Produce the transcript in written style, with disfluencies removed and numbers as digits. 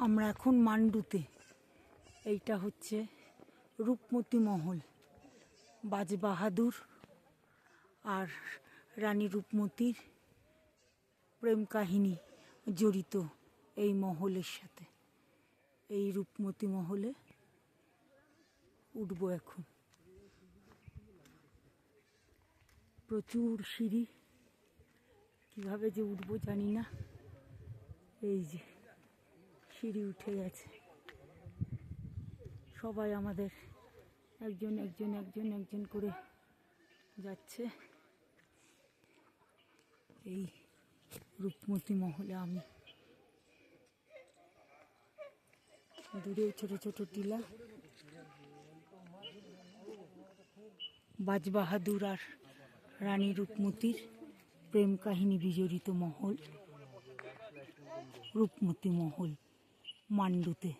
আমরা এখন মান্ডুতে। এইটা হচ্ছে রূপমতি মহল। বাজবাহাদুর আর রানী রূপমতির প্রেম কাহিনী জড়িত এই মহলের সাথে। এই রূপমতি মহলে উঠবো এখন। প্রচুর সিঁড়ি, কিভাবে যে উঠবো জানি না। এই যে সিঁড়ি উঠে গেছে। সবাই আমাদের একজন একজন একজন একজন করে যাচ্ছে। এই রূপমতি মহলে আমি। দূরে ছোট ছোট টিলা। বাজবাহাদুর আর রানী রূপমতির প্রেম কাহিনী বিজড়িত মহল, রূপমতি মহল, মান্ডুতে।